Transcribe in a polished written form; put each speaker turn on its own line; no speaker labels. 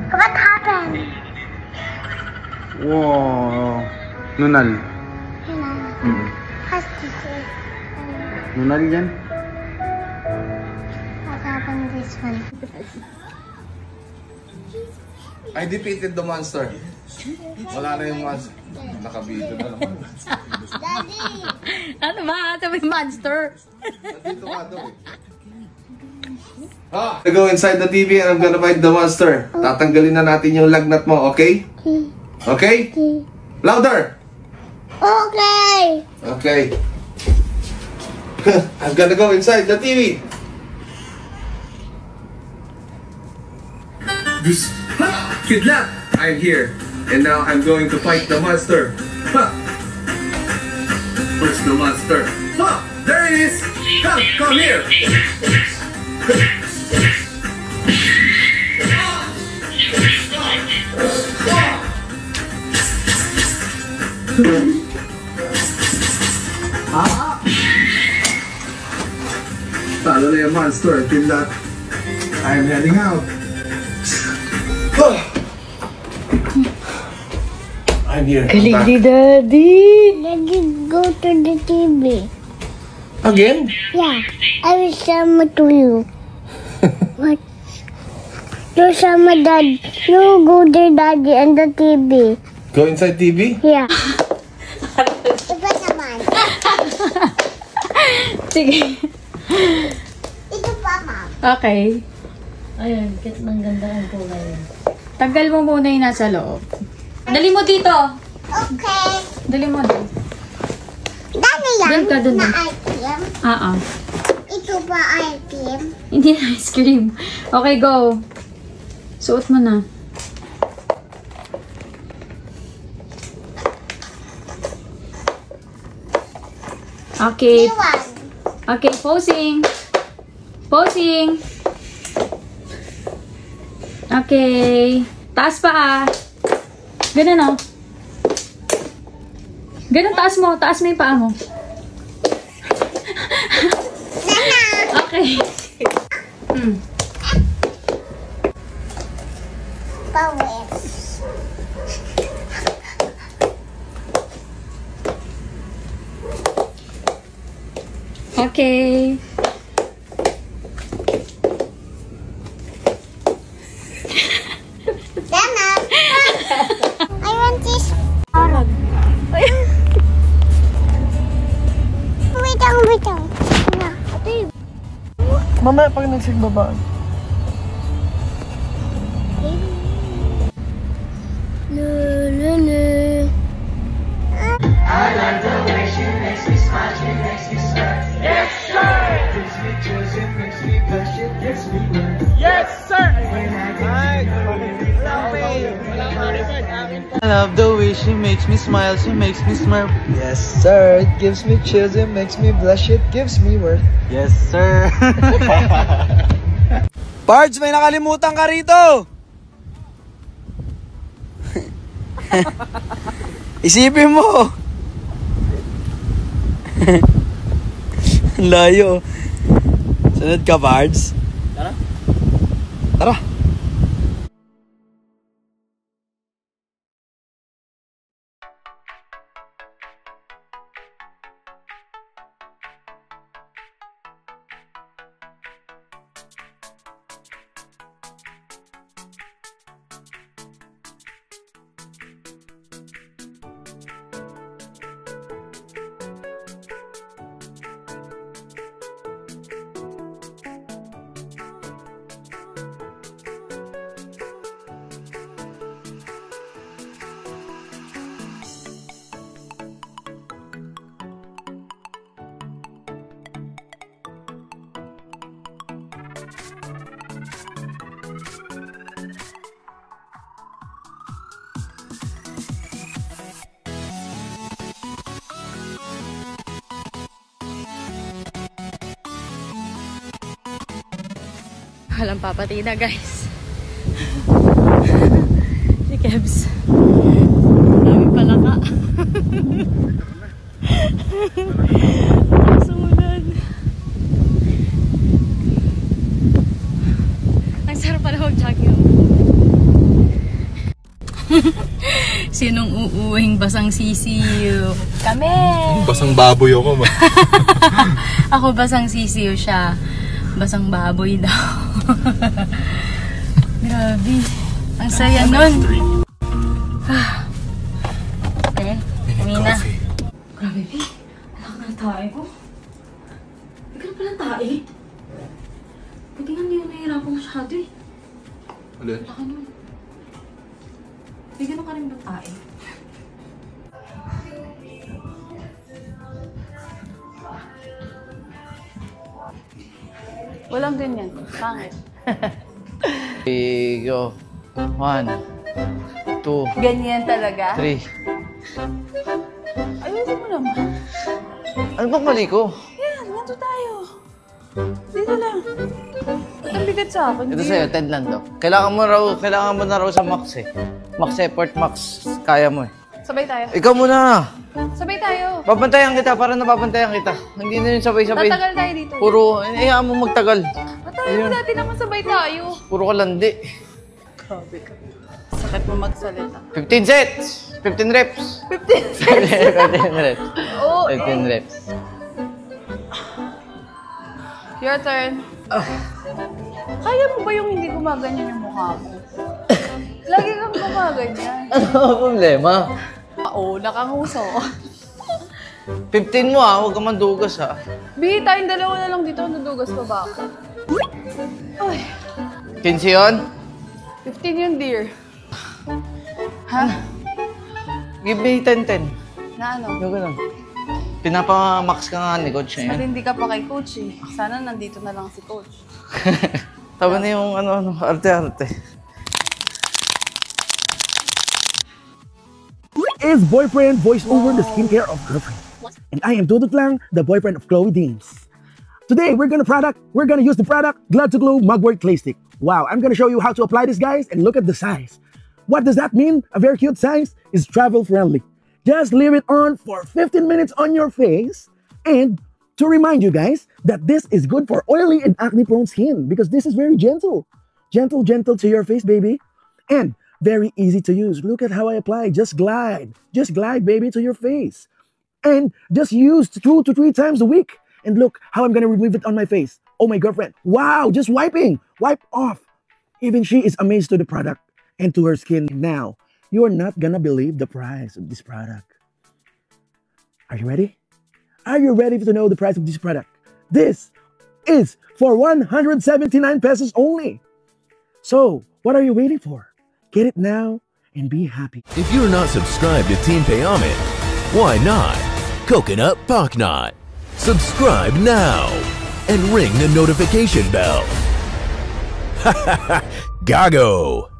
What happened?
Wow. Nunal.
What's this?
Nunal yan.
What happened this one?
I defeated the monster. Wala na yung monster. Nakabito na naman.
Daddy!
Ano ba? Ito may monster.
Nandito ka daw eh. I go inside the TV and I'm gonna fight the monster. Tatanggalin na natin yung lagnat mo, okay? Okay? Louder!
Okay!
Okay. I'm gonna go inside the TV. This kidnap! I'm here. And now I'm going to fight the monster. Ha! Where's the monster? Ha! There it is! Come here! Talo na yung monster, kidnap. I am heading out. I'm here.
Galing ni Daddy.
Daddy, go to the TV.
Again?
Yeah, I will show to you. What? You show my dad. You go there, Daddy, and the TV.
Go inside TV?
Yeah. Iba naman.
Sige.
Ito pa, Mom.
Okay.
Ayun, kit ng ganda ang kulay.
Tanggal mo muna yung nasa loob. Dali mo dito.
Okay.
Dali mo dito.
Daddy, yan.
Doon ka, doon.
Na item. Ito pa item.
Hindi na ice cream. Okay, go. Suot mo na. Okay.
Iwan.
Okay, posing. Posing. Okay. Taas pa ah. Ganun oh. Ganun, taas mo. Taas mo yung paa mo.
Nana.
Okay.
Pawis.
Okay.
Nana. I want this. Wait lang. Na, ito yung...
Mamaya pag nagsigbabaan.
I like the way she makes me smile, she makes me smirk. Yes, sir! Gives me chills, it makes me blush, it gives me work. Yes, sir! When I
I love the way she makes me smile, she makes me smirk. Yes, sir. It gives me chills, it makes me blush, it gives me worth. Yes, sir. Pards, may nakalimutan ka rito. Isipin mo. Layo. Sunod ka, Pards. Tara. Tara.
Walang papatina, guys. Si Kebs. Dami palaka. Sulan. Ang sarap pala mag-jogging.
Sinong uuwing basang sisiyo? Kami!
Basang baboy ako, ma.
Ako basang sisiyo siya. Basang baboy daw. Grabe. Ang saya nun. Uwi na. Grabe, B. Anak na tae ko. Hindi ka na pala tae. Buti nga hindi ko nahihirapan masyado eh.
Alin?
Baka naman. Bigyan ka rin ba tae? Walang ganyan. Pangit.
Go. 1, 2,
Ganyan talaga?
3.
Ayusin mo naman.
Ano bang mali ko?
Yan, ganito tayo. Dito lang. Ba't ang bigat sa akin?
Ito sa'yo, 10 lang daw. Kailangan mo na raw sa max eh. Max effort, max. Kaya mo eh.
Sabay tayo.
Ikaw muna.
Sabay tayo.
Babantayan kita para nababantayan kita. Hindi na yun sabay-sabay.
Tatagal tayo dito.
Puro, hayaan mo magtagal.
Matagal mo dati naman sabay tayo.
Puro ka landi.
Grabe ka. Sakit mo magsalita.
15 sets! 15 reps!
15 cents.
15 reps.
Oo.
15 reps.
Your turn. Kaya mo ba yung hindi gumaganyan yung mukha mo? Lagi kang gumaganyan.
Ano ang problema?
Oo, nakanguso.
15 mo huwag ka mandugas
Bi, tayong dalawa na lang dito. Nadugas pa ba ako? Ay,
15 yun?
15 yun, dear. Ha?
Give me 10-10.
Na ano?
Yung ganun. Pinapamax ka nga ni coach na
Mas
yun.
hindi ka pa kay coach eh. Sana nandito na lang si coach.
Tama na yung arte-arte.
Is boyfriend voice over the skincare of girlfriend. And I am Dudut Lang, the boyfriend of Chloe Deems. Today we're gonna use the product Glad to Glow Mugwort Clay Stick. Wow, I'm gonna show you how to apply this, guys, and look at the size. What does that mean? A very cute size is travel friendly. Just leave it on for 15 minutes on your face. And to remind you guys that this is good for oily and acne prone skin because this is very gentle. Gentle to your face, baby. And very easy to use. Look at how I apply. Just glide, baby, to your face. And just use 2 to 3 times a week. And look how I'm gonna remove it on my face. Oh, my girlfriend. Wow, just wiping. Wipe off. Even she is amazed to the product and to her skin. Now, you're not gonna believe the price of this product. Are you ready? Are you ready to know the price of this product? This is for 179 pesos only. So, what are you waiting for? Get it now and be happy.
If you're not subscribed to Team Payaman, why not? Coconut Paknot. Subscribe now and ring the notification bell. Gago!